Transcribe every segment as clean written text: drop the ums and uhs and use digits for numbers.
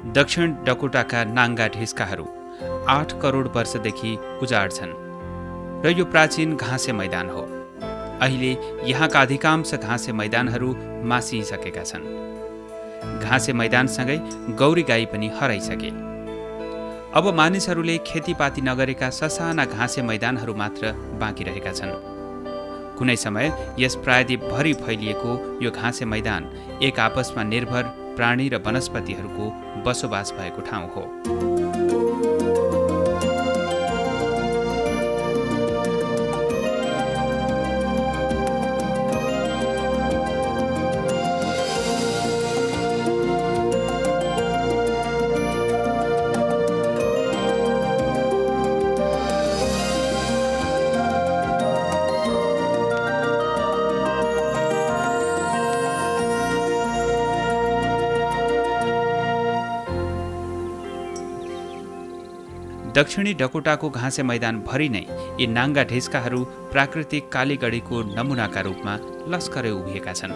दक्षिण डकोटाका नाङ्गा ढिस्काहरू 8 करोड वर्षदेखि उजाड छन् र यो प्राचीन घाँसे मैदान हो। अहिले यहाँका अधिकांश घाँसे मैदानहरू मासिसकेका छन्। घाँसे मैदानसँगै गौरी गाई पनि हराइसके। अब मानिसहरूले खेतीपाती नगरेका ससाना घाँसे मैदानहरू मात्र बाँकी रहेका छन्। कुनै समय यस प्रायद्वीपभरि फैलिएको यो घाँसे मैदान एक आपसमा निर्भर प्राणी र वनस्पतिहरूको बसोबास भएको ठाउँ हो। दक्षिणी डकोटाको घाँसे मैदान भरि नै यी नाङ्गा ढिस्काहरू प्राकृतिक कालीगढीको नमुनाका रूपमा लस्करै उभिएका छन्।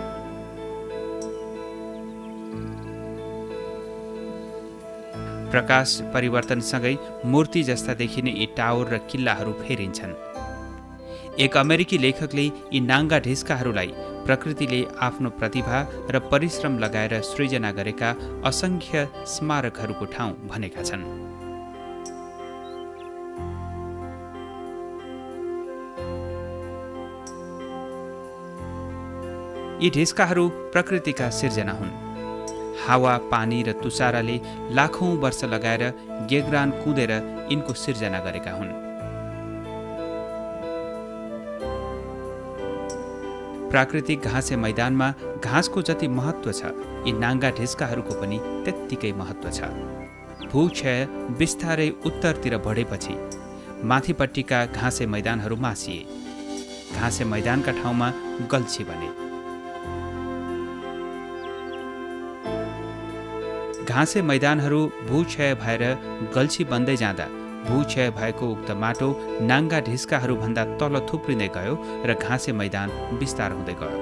प्रकाश परिवर्तनसँगै मूर्ति जस्ता देखिने यी टावर र किल्लाहरू फेरिन्छन्। एक अमेरिकी लेखकले यी नाङ्गा ढिस्काहरूलाई प्रकृतिले आफ्नो प्रतिभा र परिश्रम लगाएर सृजना गरेका असङ्ख्य स्मारकहरूको ठाउँ भनेका छन्। यी ढिस्काहरू प्रकृतिका सिर्जना हुन्। हावा, पानी र तुषाराले लाखौं वर्ष लगाएर गेग्रान कुदेर यिनको सिर्जना गरेका हुन्। प्राकृतिक घाँसे मैदानमा घाँसको जति महत्त्व छ, यी नाङ्गा ढिस्काहरूको पनि त्यत्तिकै महत्त्व छ। भूक्षय बिस्तारै उत्तरतिर बढेपछि माथिपट्टिका घाँसे मैदानहरू मासिए। घाँसे मैदानका ठाउँमा गल्छी बने। घाँसे मैदानहरू भूक्षय भएर गल्छी बन्दै जाँदा भूक्षय भएको उक्त माटो नाङ्गा ढिस्काहरू भन्दा तल थुप्रिँदै गयो र घाँसे मैदान विस्तार हुँदै गयो।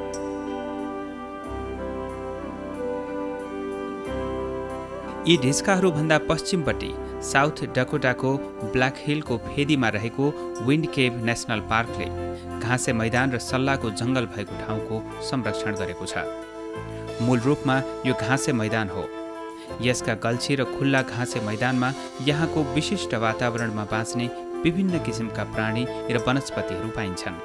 यी ढिस्काहरू भन्दा पश्चिमपट्टि साउथ डकोटाको ब्ल्याक हिलको फेदीमा रहेको विन्ड केभ नेसनल पार्कले घाँसे मैदान र सल्लाको जङ्गल भएको ठाउँको संरक्षण गरेको छ। मूल रूपमा यो घाँसे मैदान हो। यसका गल्छी र खुल्ला घाँसे मैदानमा यहाँको विशिष्ट वातावरणमा बाँच्ने विभिन्न किसिमका प्राणी र वनस्पतिहरू पाइन्छन्।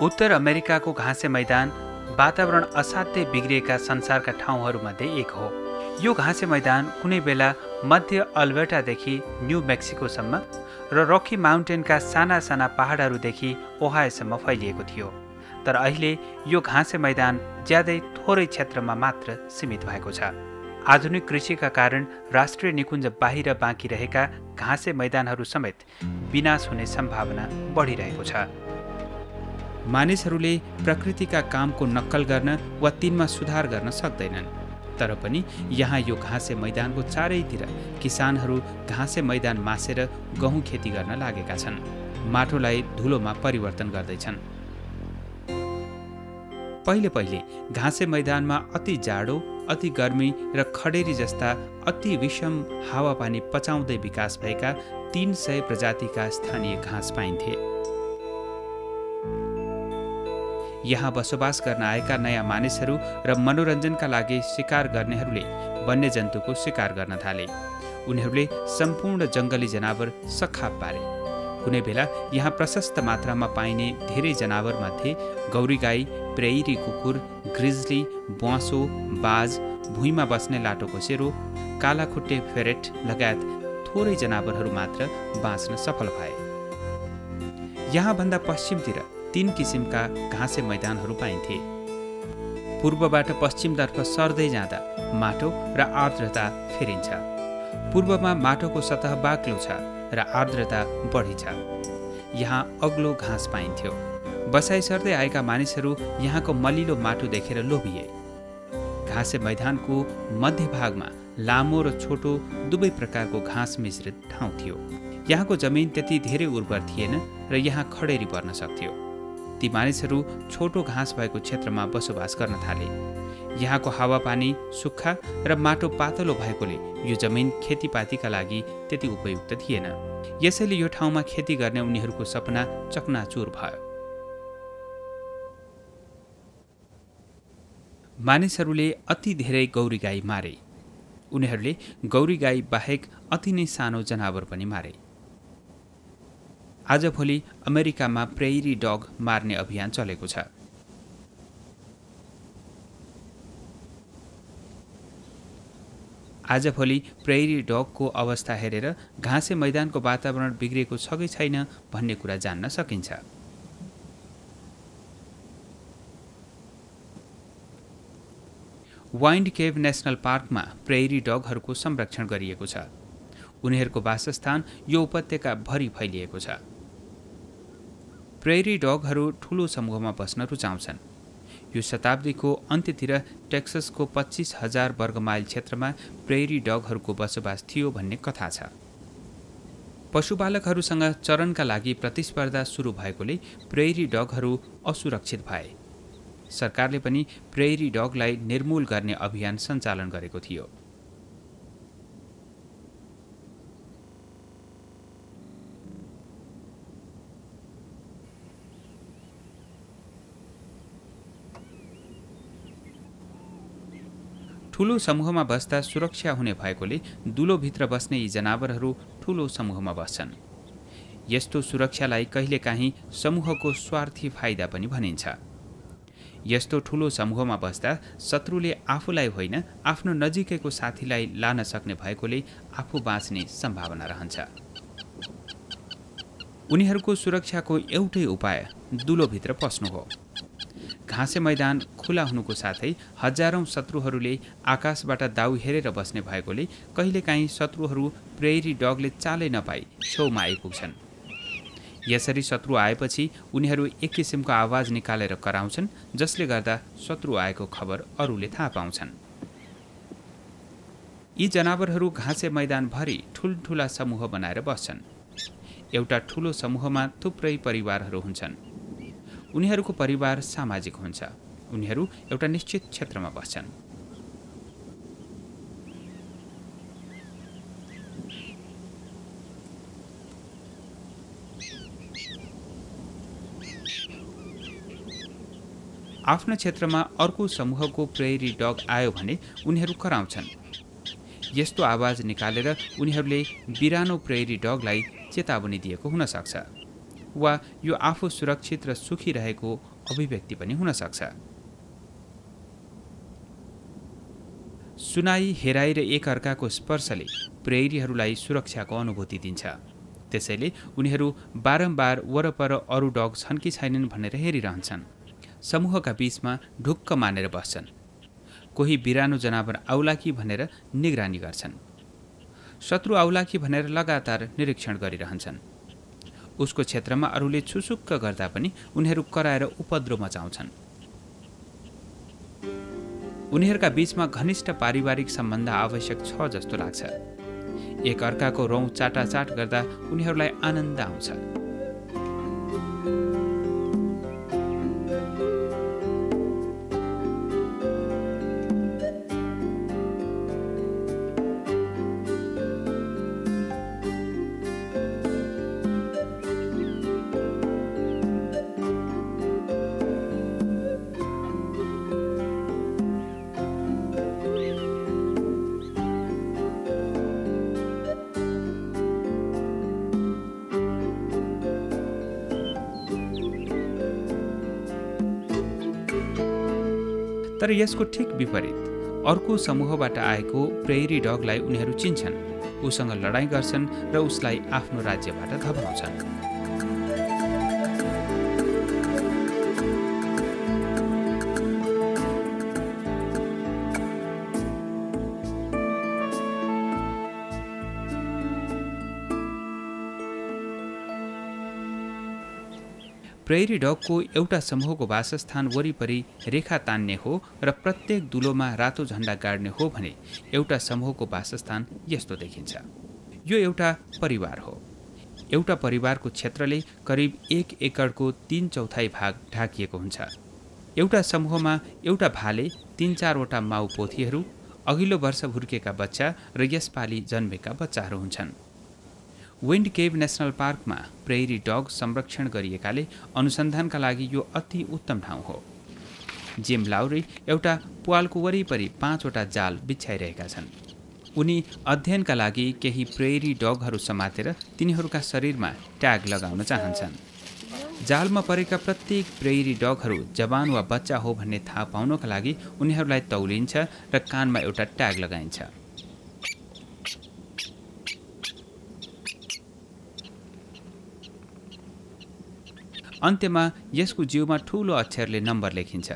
उत्तर अमेरिकाको घाँसे मैदान वातावरण असाध्यै बिग्रिएका संसारका ठाउँहरूमध्ये एक हो। यो घाँसे मैदान कुनै बेला मध्य अल्बर्टादेखि न्यू मेक्सिकोसम्म र रकी माउन्टेनका साना साना पहाडहरूदेखि ओहायोसम्म फैलिएको थियो। तर अहिले यो घाँसे मैदान ज्यादै थोरै क्षेत्रमा मात्र सीमित भएको छ। आधुनिक कृषिका कारण राष्ट्रिय निकुञ्ज बाहिर बाँकी रहेका घाँसे मैदानहरू समेत विनाश हुने सम्भावना बढिरहेको छ। मानिसहरूले प्रकृतिका कामको नक्कल गर्न वा तिनमा सुधार गर्न सक्दैनन्। तर पनि यहाँ यो घाँसे मैदानको चारैतिर किसानहरू घाँसे मैदान मासेर गहुँ खेती गर्न लागेका छन्। माटोलाई धुलोमा परिवर्तन गर्दैछन्। पहिले पहिले घाँसे मैदानमा अति जाडो, अति गर्मी र खडेरी जस्ता अति विषम हावापानी पचाउँदै विकास भएका 300 प्रजातिका स्थानीय घाँस पाइन्थे। यहाँ बसोबास गर्न आएका नयाँ मानिसहरू र मनोरञ्जनका लागि शिकार गर्नेहरूले वन्यजन्तुको शिकार गर्न थाले। उनीहरूले सम्पूर्ण जङ्गली जनावर सखाप पारे। कुनै बेला यहाँ प्रशस्त मात्रामा पाइने धेरै जनावरमध्ये गौरी गाई, प्रेइरी कुकुर, ग्रिजली, ब्वाँसो, बाज, भुइँमा बस्ने लाटोकोसेरो, कालाखुट्टे फेरेट लगायत थोरै जनावरहरू मात्र बाँच्न सफल भए। यहाँभन्दा पश्चिमतिर 3 किसिमका घाँसे मैदानहरू पाइन्थे। पूर्वबाट पश्चिमतर्फ सर्दै जाँदा माटो र आर्द्रता फेरिन्छ। पूर्वमा माटोको सतह बाक्लो छ र आर्द्रता बढी छ। यहाँ अग्लो घाँस पाइन्थ्यो। बसाइ सर्दै आएका मानिसहरू यहाँको मलिलो माटो देखेर लोभिए। घाँसे मैदानको मध्यभागमा लामो र छोटो दुवै प्रकारको घाँस मिश्रित ठाउँ थियो। यहाँको जमिन त्यति धेरै उर्वर थिएन र यहाँ खडेरी पर्न सक्थ्यो। ती मानिसहरू छोटो घाँस भएको क्षेत्रमा बसोबास गर्न थाले। यहाँको हावापानी सुक्खा र माटो पातलो भएकोले यो जमिन खेतीपातीका लागि त्यति उपयुक्त थिएन। यसैले यो ठाउँमा खेती गर्ने उनीहरूको सपना चकनाचुर भयो। मानिसहरूले अति धेरै गौरी गाई मारे। उनीहरूले गौरी गाई बाहेक अति नै सानो जनावर पनि मारे। आजभोलि अमेरिकामा प्रेयरी डग मार्ने अभियान चलेको छ। आजभोलि प्रेयरी डगको अवस्था हेरेर घाँसे मैदानको वातावरण बिग्रेको छ कि छैन भन्ने कुरा जान्न सकिन्छ। वाइन्ड केभ नेसनल पार्कमा प्रेयरी डगहरूको संरक्षण गरिएको छ। उनीहरूको वासस्थान यो उपत्यका भरि फैलिएको छ। प्रेयरी डगहरू ठूलो समूहमा बस्न रुचाउँछन्। यो शताब्दीको अन्त्यतिर टेक्ससको 25,000 वर्ग माइल क्षेत्रमा प्रेयरी डगहरूको बसोबास थियो भन्ने कथा छ। पशुपालकहरूसँग चरनका लागि प्रतिस्पर्धा सुरु भएकोले प्रेयरी डगहरू असुरक्षित भए। सरकारले पनि प्रेयरी डगलाई निर्मूल गर्ने अभियान सञ्चालन गरेको थियो। ठूलो समूहमा बस्दा सुरक्षा हुने भएकोले दुलोभित्र बस्ने यी जनावरहरू ठूलो समूहमा बस्छन्। यस्तो सुरक्षालाई कहिलेकाहीँ समूहको स्वार्थी फाइदा पनि भनिन्छ। यस्तो ठूलो समूहमा बस्दा शत्रुले आफूलाई होइन आफ्नो नजिकैको साथीलाई लान सक्ने भएकोले आफू बाँच्ने सम्भावना रहन्छ। उनीहरूको सुरक्षाको एउटै उपाय दुलोभित्र पस्नु हो। घाँसे मैदान खुला हुनुको साथै हजारौं शत्रुहरूले आकाशबाट दाउ हेरेर बस्ने भएकोले कहिलेकाहीँ शत्रुहरू प्रेयरी डगले चालै नपाई छेउमा आइपुग्छन्। यसरी शत्रु आएपछि उनीहरू एक किसिमको आवाज निकालेर कराउँछन्, जसले गर्दा शत्रु आएको खबर अरूले थाहा पाउँछन्। यी जनावरहरू घाँसे मैदानभरि ठुल्ठुला समूह बनाएर बस्छन्। एउटा ठूलो समूहमा थुप्रै परिवारहरू हुन्छन्। उनीहरूको परिवार सामाजिक हुन्छ। उनीहरू एउटा निश्चित क्षेत्रमा बस्छन्। आफ्नो क्षेत्रमा अर्को समूहको प्रेयरी डग आयो भने उनीहरू कराउँछन्। यस्तो आवाज निकालेर उनीहरूले बिरानो प्रेयरी डगलाई चेतावनी दिएको हुन सक्छ, वा यो आफू सुरक्षित र सुखी रहेको अभिव्यक्ति पनि हुन सक्छ। सुनाई, हेराई र एक अर्काको स्पर्शले प्रेयरीहरूलाई सुरक्षाको अनुभूति दिन्छ। त्यसैले उनीहरू बारम्बार वरपर अरू डग छन् कि छैनन् भनेर हेरिरहन्छन्। समूहका बीचमा ढुक्क मानेर बस्छन्। कोही बिरानो जनावर आउला कि भनेर निगरानी गर्छन्। शत्रु आउला कि भनेर लगातार निरीक्षण गरिरहन्छन्। उसको क्षेत्रमा अरूले छुसुक्क गर्दा पनि उनीहरू कराएर उपद्रो मचाउँछन्। उनीहरूका बीचमा घनिष्ठ पारिवारिक सम्बन्ध आवश्यक छ जस्तो लाग्छ। एक अर्काको रौँ चाटाचाट गर्दा उनीहरूलाई आनन्द आउँछ। तर यसको ठिक विपरीत अर्को समूहबाट आएको प्रेयरी डगलाई उनीहरू चिन्छन्, उसँग लडाईँ गर्छन् र उसलाई आफ्नो राज्यबाट धपाउँछन्। प्रेयरी डगको एउटा समूहको वासस्थान वरिपरि रेखा तान्ने हो र प्रत्येक दुलोमा रातो झण्डा गाड्ने हो भने एउटा समूहको वासस्थान यस्तो देखिन्छ। यो एउटा परिवार हो। एउटा परिवारको क्षेत्रले करिब 1 एकडको 3/4 भाग ढाकिएको हुन्छ। एउटा समूहमा एउटा भाले 3-4वटा माउ पोथीहरू, अघिल्लो वर्ष हुर्केका बच्चा र यसपालि जन्मेका बच्चाहरू हुन्छन्। विन्ड केभ नेसनल पार्कमा प्रेरी डग संरक्षण गरिएकाले अनुसन्धानका लागि यो अति उत्तम ठाउँ हो। जिम लाउरी एउटा पुवालको वरिपरि 5वटा जाल बिछ्याइरहेका छन्। उनी अध्ययनका लागि केही प्रेरी डगहरू समातेर तिनीहरूका शरीरमा ट्याग लगाउन चाहन्छन्। जालमा परेका प्रत्येक प्रेरी डगहरू जवान वा बच्चा हो भन्ने थाहा पाउनका लागि उनीहरूलाई तौलिन्छ र कानमा एउटा ट्याग लगाइन्छ। अन्त्यमा यसको जिउमा ठूलो अक्षरले नम्बर लेखिन्छ,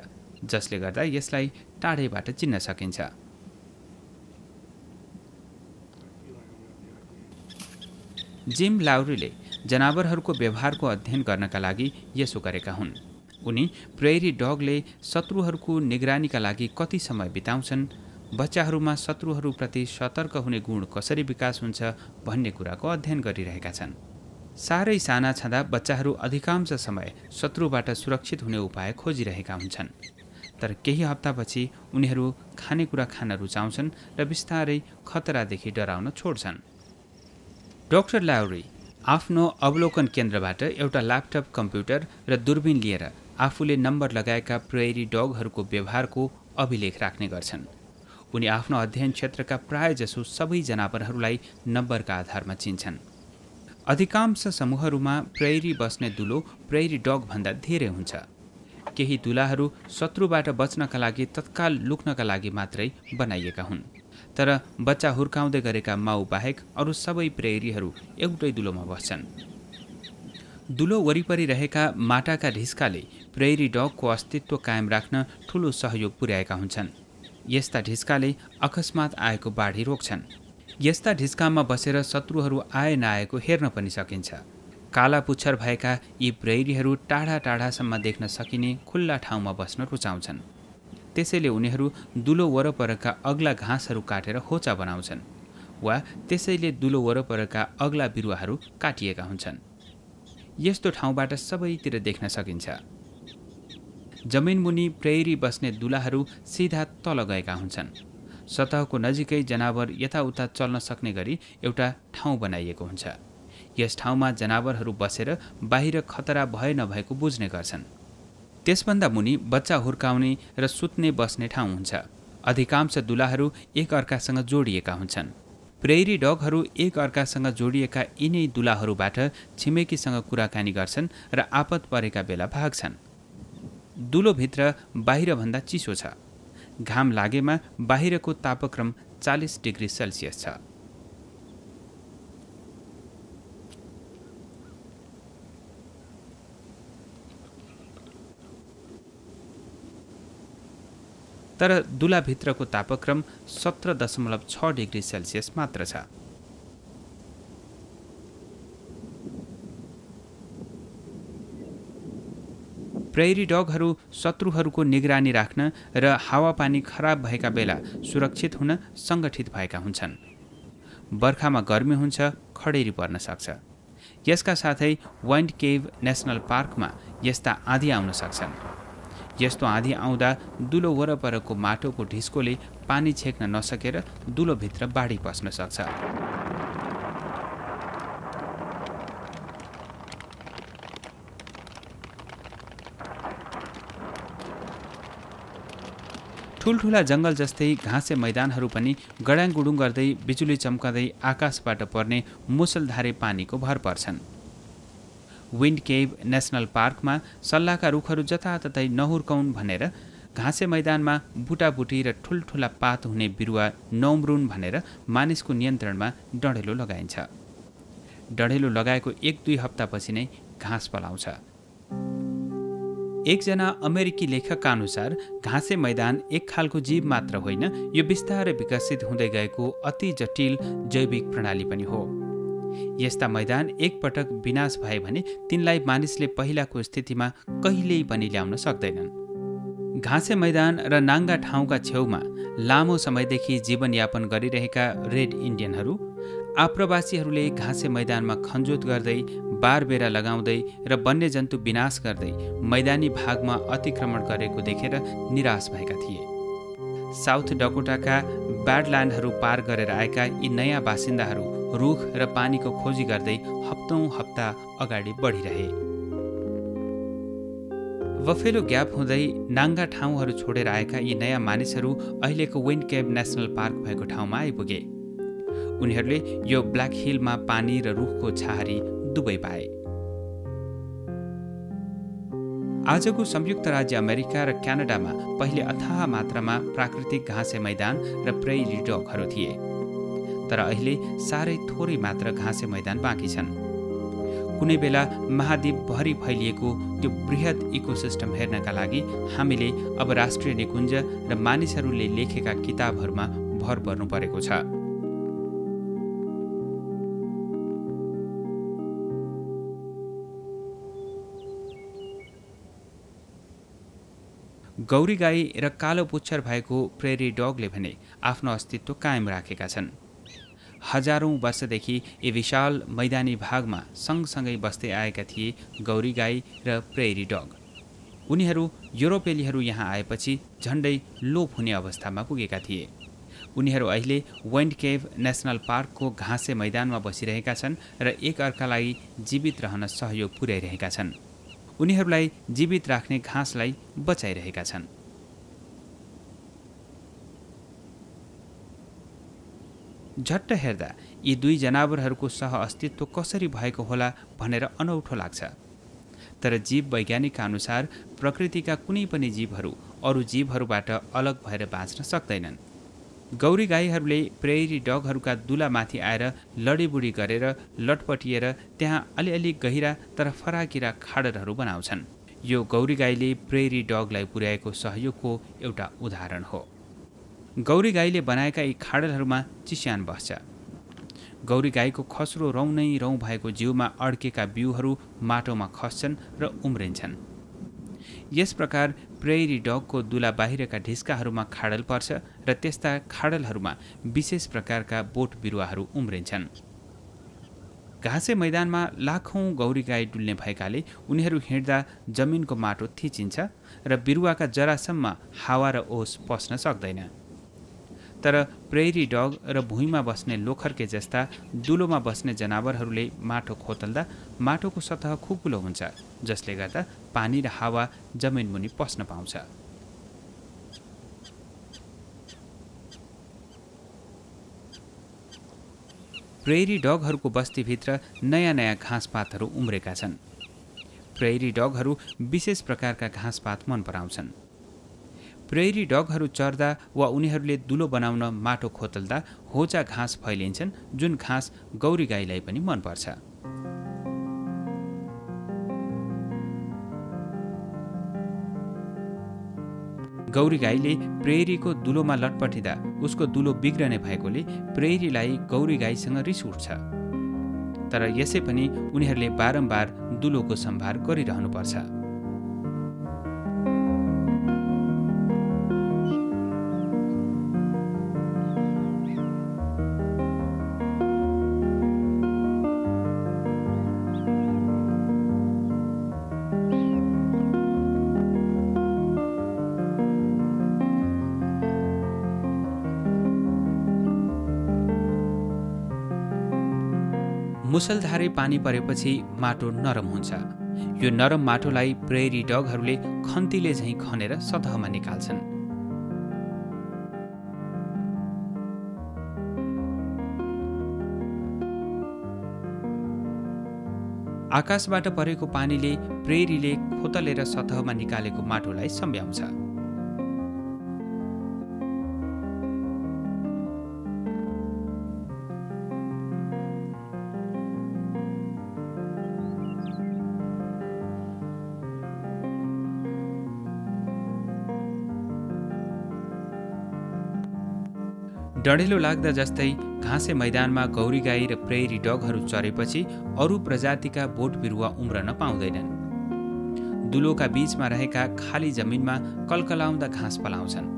जसले गर्दा यसलाई टाढैबाट चिन्न सकिन्छ। जिम लाउरीले जनावरहरूको व्यवहारको अध्ययन गर्नका लागि यसो गरेका हुन्। उनी प्रेरी डगले शत्रुहरूको निगरानीका लागि कति समय बिताउँछन्, बच्चाहरूमा शत्रुहरूप्रति सतर्क हुने गुण कसरी विकास हुन्छ भन्ने कुराको अध्ययन गरिरहेका छन्। साह्रै साना छँदा बच्चाहरू अधिकांश समय शत्रुबाट सुरक्षित हुने उपाय खोजिरहेका हुन्छन्, तर केही हप्तापछि उनीहरू खानेकुरा खान रुचाउँछन् र बिस्तारै खतरादेखि डराउन छोड्छन्। डाक्टर लाउरी आफ्नो अवलोकन केन्द्रबाट एउटा ल्यापटप कम्प्युटर र दूरबीन लिएर आफूले नम्बर लगाएका प्रेरी डगहरूको व्यवहारको अभिलेख राख्ने गर्छन्। उनी आफ्नो अध्ययन क्षेत्रका प्रायजसो सबै जनावरहरूलाई नम्बरका आधारमा चिन्छन्। अधिकांश समूहहरूमा प्रेरी बस्ने दुलो प्रेरी डगभन्दा धेरै हुन्छ। केही दुलाहरू शत्रुबाट बच्नका लागि तत्काल लुक्नका लागि मात्रै बनाइएका हुन्, तर बच्चा हुर्काउँदै गरेका माउ बाहेक अरू सबै प्रेरीहरू एउटै दुलोमा बस्छन्। दुलो वरिपरि रहेका माटाका ढिस्काले प्रेरी डगको अस्तित्व कायम राख्न ठूलो सहयोग पुर्याएका हुन्छन्। यस्ता ढिस्काले अकस्मात आएको बाढी रोक्छन्। यस्ता ढिस्कामा बसेर शत्रुहरू आए नआएको हेर्न पनि सकिन्छ। काला पुच्छर भएका यी प्रेरीहरू टाढा टाढासम्म देख्न सकिने खुल्ला ठाउँमा बस्न रुचाउँछन्। त्यसैले उनीहरू दुलो वरपरका अग्ला घाँसहरू काटेर होचा बनाउँछन्, वा त्यसैले दुलो वरपरका अग्ला बिरुवाहरू काटिएका हुन्छन्। यस्तो ठाउँबाट सबैतिर देख्न सकिन्छ। जमिनमुनि प्रेरी बस्ने दुलाहरू सिधा तल गएका हुन्छन्। सतहको नजिकै जनावर यताउता चल्न सक्ने गरी एउटा ठाउँ बनाइएको हुन्छ। यस ठाउँमा जनावरहरू बसेर बाहिर खतरा भए नभएको बुझ्ने गर्छन्। त्यसभन्दा मुनि बच्चा हुर्काउने र सुत्ने बस्ने ठाउँ हुन्छ। अधिकांश दुलाहरू एक अर्कासँग जोडिएका हुन्छन्। प्रेरी डगहरू एक अर्कासँग जोडिएका यिनै दुलाहरूबाट छिमेकीसँग कुराकानी गर्छन् र आपत परेका बेला भाग्छन्। दुलोभित्र बाहिरभन्दा चिसो छ। घाम लागेमा बाहिरको तापक्रम 40 डिग्री सेल्सियस छ। तर दुलाभित्रको तापक्रम 17.6 डिग्री सेल्सियस मात्र छ। प्रेरी डगहरू शत्रुहरूको निगरानी राख्न र हावापानी खराब भएका बेला सुरक्षित हुन सङ्गठित भएका हुन्छन्। बर्खामा गर्मी हुन्छ, खडेरी पर्न सक्छ। यसका साथै विन्ड केभ नेसनल पार्कमा यस्ता आँधी आउन सक्छन्। यस्तो आँधी आउँदा दुलो वरपरको माटोको ढिस्कोले पानी छेक्न नसकेर दुलोभित्र बाढी पस्न सक्छ। ठुल्ठुला जङ्गल जस्तै घाँसे मैदानहरू पनि गडाङगुडुङ गर्दै बिजुली चम्कँदै आकाशबाट पर्ने मुसलधारे पानीको भर पर्छन्। विन्ड केभ नेसनल पार्कमा सल्लाहका रुखहरू जताततै नहुर्काउन् भनेर घाँसे मैदानमा बुटाबुटी र ठुल्ठुला पात हुने बिरुवा नउम्रुन् भनेर मानिसको नियन्त्रणमा डढेलो लगाइन्छ। डढेलो लगाएको 1-2 हप्तापछि नै घाँस पलाउँछ। एकजना अमेरिकी लेखकका अनुसार घाँसे मैदान एक खालको जीव मात्र होइन, यो बिस्तारै विकसित हुँदै गएको अति जटिल जैविक प्रणाली पनि हो। यस्ता मैदान एकपटक विनाश भए भने तिनलाई मानिसले पहिलाको स्थितिमा कहिल्यै पनि ल्याउन सक्दैनन्। घाँसे मैदान र नाङ्गा ठाउँका छेउमा लामो समयदेखि जीवनयापन गरिरहेका रेड इन्डियनहरू आप्रवासीहरूले घाँसे मैदानमा खन्जोत गर्दै, बारबेरा लगाउँदै र वन्यजन्तु विनाश गर्दै मैदानी भागमा अतिक्रमण गरेको देखेर निराश भएका थिए। साउथ डकोटाका ब्याडल्यान्डहरू पार गरेर आएका यी नयाँ बासिन्दाहरू रुख र पानीको खोजी गर्दै हप्तौं हप्ता अगाडि बढिरहे। बफेलो ग्याप हुँदै नाङ्गा ठाउँहरू छोडेर आएका यी नयाँ मानिसहरू अहिलेको विन्ड केभ नेसनल पार्क भएको ठाउँमा आइपुगे। उनीहरूले यो ब्ल्याक हिलमा पानी र रुखको छाहारी दुवै पाए। आजको संयुक्त राज्य अमेरिका र क्यानाडामा पहिले अथाह मात्रामा प्राकृतिक घाँसे मैदान र प्रेयरी डगहरू थिए, तर अहिले साह्रै थोरै मात्र घाँसे मैदान बाँकी छन्। कुनै बेला महाद्वीपभरि फैलिएको यो बृहत इकोसिस्टम हेर्नका लागि हामीले अब राष्ट्रिय निकुञ्ज र मानिसहरूले लेखेका किताबहरूमा भर पर्नु परेको छ। गौरी गाई र कालो पुच्छर भएको प्रेरी डगले भने आफ्नो अस्तित्व कायम राखेका छन्। हजारौं वर्षदेखि यी विशाल मैदानी भागमा सँगसँगै बस्दै आएका थिए गौरी गाई र प्रेरी डग। उनीहरू युरोपेलीहरू यहाँ आएपछि झण्डै लोप हुने अवस्थामा पुगेका थिए। उनीहरू अहिले विन्ड केभ नेसनल पार्कको घाँसे मैदानमा बसिरहेका छन् र एक अर्कालाई जीवित रहन सहयोग पुर्याइरहेका छन्। उनीहरूलाई जीवित राख्ने घाँसलाई बचाइरहेका छन्। झट्ट हेर्दा यी दुई जनावरहरूको सह अस्तित्व कसरी भएको होला भनेर अनौठो लाग्छ। तर जीव वैज्ञानिकका अनुसार प्रकृतिका कुनै पनि जीवहरू अरू जीवहरूबाट अलग भएर बाँच्न सक्दैनन्। गौरी गाईहरूले प्रेयरी डगहरूका दुलामाथि आएर लडीबुडी गरेर लटपटिएर त्यहाँ अलिअलि गहिरा तर फराकिरा खाडलहरू बनाउँछन्। यो गौरी गाईले प्रेयरी डगलाई पुर्याएको सहयोगको एउटा उदाहरण हो। गौरी गाईले बनाएका यी खाडलहरूमा चिस्यान बस्छ। गौरी गाईको खस्रो रौँ नै रौँ भएको जिउमा अड्केका बिउहरू माटोमा खस्छन् र उम्रिन्छन्। यस प्रकार प्रेयरी डगको दुला बाहिरका ढिस्काहरूमा खाडल पर्छ र त्यस्ता खाडलहरूमा विशेष प्रकारका बोट बिरुवाहरू उम्रिन्छन्। घाँसे मैदानमा लाखौं गौरी गाई डुल्ने भएकाले उनीहरू हिँड्दा जमिनको माटो थिचिन्छ र बिरुवाका जरासम्म हावा र ओस पस्न सक्दैन। तर प्रेयरी डग र भुइँमा बस्ने लोखर्के जस्ता दुलोमा बस्ने जनावरहरूले माटो खोतल्दा माटोको सतह खुकुलो हुन्छ, जसले गर्दा पानी र हावा जमिनमुनि पस्न पाउँछ। प्रेयरी डगहरूको बस्तीभित्र नयाँ नयाँ घाँसपातहरू उम्रेका छन्। प्रेयरी डगहरू विशेष प्रकारका घाँसपात मन पराउँछन्। प्रेयरी डगहरू चर्दा वा उनीहरूले दुलो बनाउन माटो खोतल्दा होचा घाँस फैलिन्छन्, जुन घाँस गौरी गाईलाई पनि मनपर्छ। गौरी गाईले प्रेयरीको दुलोमा लटपटिँदा उसको दुलो बिग्रने भएकोले प्रेयरीलाई गौरी गाईसँग रिस उठ्छ। तर यसै पनि उनीहरूले बारम्बार दुलोको सम्भार गरिरहनुपर्छ। मुसलधारे पानी परेपछि माटो नरम हुन्छ। यो नरम माटोलाई प्रेयरी डगहरूले खन्तीले झैं खनेर सतहमा निकाल्छन्। आकाशबाट परेको पानीले प्रेयरीले खोतलेर सतहमा निकालेको माटोलाई सम्ब्याउँछ। डढेलो लाग्दा जस्तै घाँसे मैदानमा गौरी गाई र प्रेयरी डगहरू चरेपछि अरू प्रजातिका बोट बिरुवा उम्रन पाउँदैनन्। दुलोका बीचमा रहेका खाली जमिनमा कलकलाउँदा घाँस पलाउँछन्।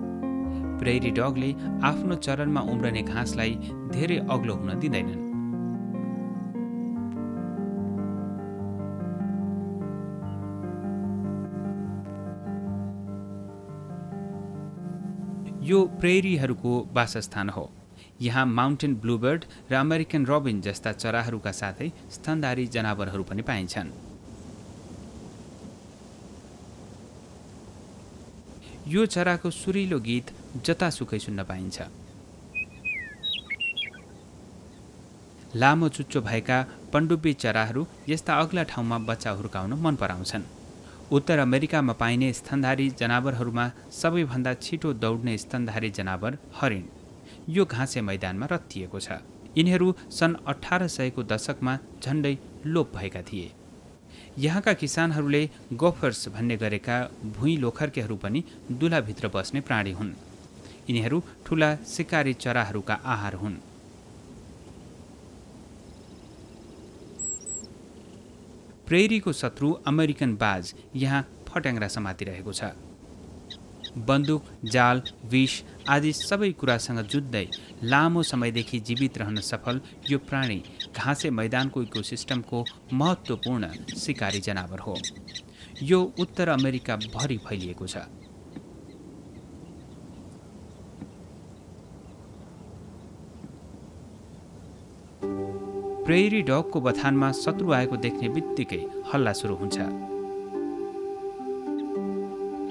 प्रेयरी डगले आफ्नो चरणमा उम्रने घाँसलाई धेरै अग्लो हुन दिँदैनन्। यो प्रेरीहरूको वासस्थान हो। यहाँ माउन्टेन ब्लूबर्ड र अमेरिकन रोबिन जस्ता चराहरूका साथै स्तनधारी जनावरहरू पनि पाइन्छन्। यो चराको सुरिलो गीत जतासुकै सुन्न पाइन्छ। लामो चुच्चो भएका पण्डुब्बी चराहरू यस्ता अग्ला ठाउँमा बच्चा हुर्काउन मन पराउँछन्। उत्तर अमेरिकामा पाइने स्तनधारी जनावरहरूमा सबैभन्दा छिटो दौड्ने स्तनधारी जनावर हरिण यो घाँसे मैदानमा रत्तिएको छ। यिनीहरू सन् 1800 को दशकमा झण्डै लोप भएका थिए। यहाँका किसानहरूले गोफर्स भन्ने गरेका भुइँ लोखर्केहरू पनि दुलाभित्र बस्ने प्राणी हुन्। यिनीहरू ठूला शिकारी चराहरूका आहार हुन्। प्रेरीको शत्रु अमेरिकन बाज यहाँ फट्याङ्ग्रा समातिरहेको छ। बन्दुक, जाल, विष आदि सबै कुरासँग जुझ्दै लामो समयदेखि जीवित रहन सफल यो प्राणी घाँसे मैदानको इकोसिस्टमको महत्त्वपूर्ण शिकारी जनावर हो। यो उत्तर अमेरिका भरि फैलिएको छ। प्रेरी डगको बथानमा शत्रु आएको देख्ने बित्तिकै हल्ला सुरु हुन्छ।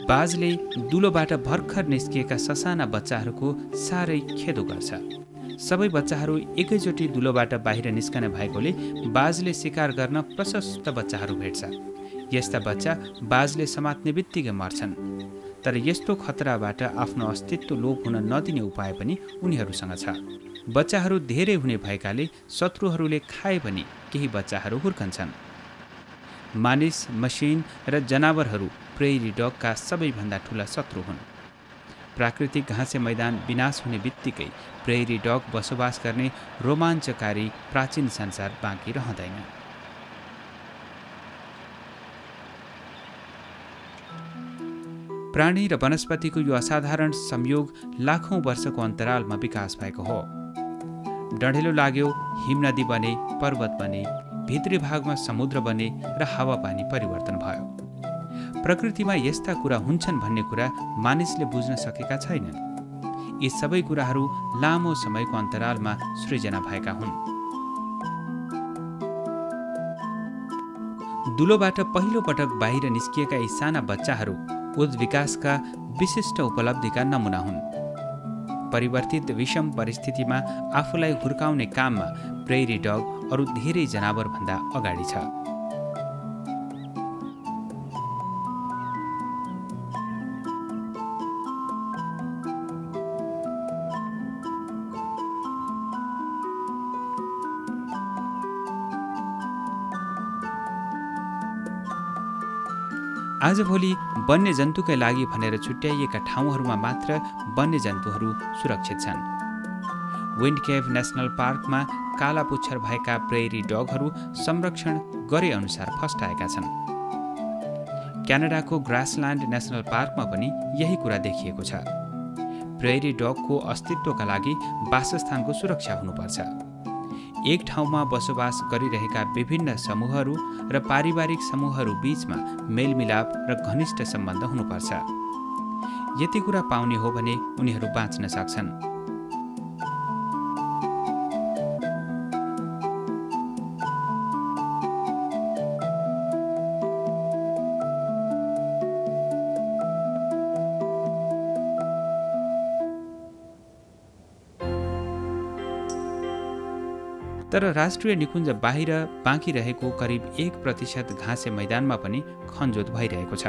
बाजले दुलोबाट भर्खर निस्किएका ससाना बच्चाहरूको साह्रै खेदो गर्छ। सबै बच्चाहरू एकैचोटि दुलोबाट बाहिर निस्कने भएकोले बाजले शिकार गर्न प्रशस्त बच्चाहरू भेट्छ। यस्ता बच्चा बाजले समात्ने बित्तिकै मर्छन्। तर यस्तो खतराबाट आफ्नो अस्तित्व लोप हुन नदिने उपाय पनि उनीहरूसँग छ। बच्चाहरू धेरै हुने भएकाले शत्रुहरूले खाए पनि केही बच्चाहरू हुर्कन्छन्। मानिस, मसिन र जनावरहरू प्रेरी डगका सबैभन्दा ठूला शत्रु हुन्। प्राकृतिक घाँसे मैदान विनाश हुने बित्तिकै प्रेरी डग बसोबास गर्ने रोमाञ्चकारी प्राचीन संसार बाँकी रहँदैन। प्राणी र वनस्पतिको यो असाधारण संयोग लाखौं वर्षको अन्तरालमा विकास भएको हो। डढेलो लाग्यो, हिमनदी बने, पर्वत बने, भित्री भागमा समुद्र बने र हावापानी परिवर्तन भयो। प्रकृतिमा यस्ता कुरा हुन्छन् भन्ने कुरा मानिसले बुझ्न सकेका छैनन्। यी सबै कुराहरू लामो समयको अन्तरालमा सृजना भएका हुन्। दुलोबाट पहिलो पटक बाहिर निस्किएका यी साना बच्चाहरू उद्विकासका विशिष्ट उपलब्धिका नमुना हुन्। परिवर्तित विषम परिस्थितिमा आफूलाई हुर्काउने काममा प्रेरी डग अरू धेरै जनावरभन्दा अगाडि छ। आजभोलि वन्यजन्तुकै लागि भनेर छुट्याइएका ठाउँहरूमा मात्र वन्यजन्तुहरू सुरक्षित छन्। विन्ड केभ नेसनल पार्कमा काला पुच्छर भएका प्रेरी डगहरू संरक्षण गरे अनुसार फस्टाएका छन्। क्यानाडाको ग्रासल्यान्ड नेसनल पार्कमा पनि यही कुरा देखिएको छ। प्रेरी डगको अस्तित्वका लागि वासस्थानको सुरक्षा हुनुपर्छ। एक ठाउँमा बसोबास गरिरहेका विभिन्न समूहहरू र पारिवारिक समूहहरू बीचमा मेलमिलाप र घनिष्ठ सम्बन्ध हुनुपर्छ। यति कुरा पाउने हो भने उनीहरू बाँच्न सक्छन्। तर राष्ट्रिय निकुञ्ज बाहिर बाँकी रहेको करिब 1% घाँसे मैदानमा पनि खनजोत भइरहेको छ।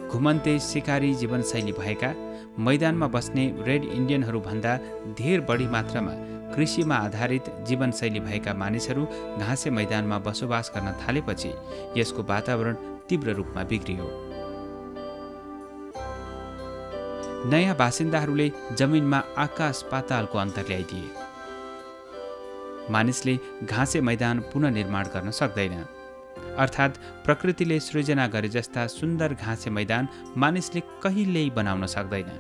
घुमन्ते शिकारी जीवनशैली भएका, मैदानमा बस्ने रेड इन्डियनहरूभन्दा धेर बढी मात्रामा कृषिमा आधारित जीवनशैली भएका मानिसहरू घाँसे मैदानमा बसोबास गर्न थालेपछि यसको वातावरण तीव्र रूपमा बिग्रियो। नयाँ बासिन्दाहरूले जमिनमा आकाश पातालको अन्तर ल्याइदिए। मानिसले घाँसे मैदान पुनर्निर्माण गर्न सक्दैन। अर्थात् प्रकृतिले सृजना गरे जस्ता सुन्दर घाँसे मैदान मानिसले कहिल्यै बनाउन सक्दैन।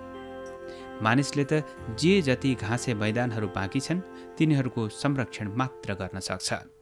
मानिसले त जे जति घाँसे मैदानहरू बाँकी छन् तिनीहरूको संरक्षण मात्र गर्न सक्छ।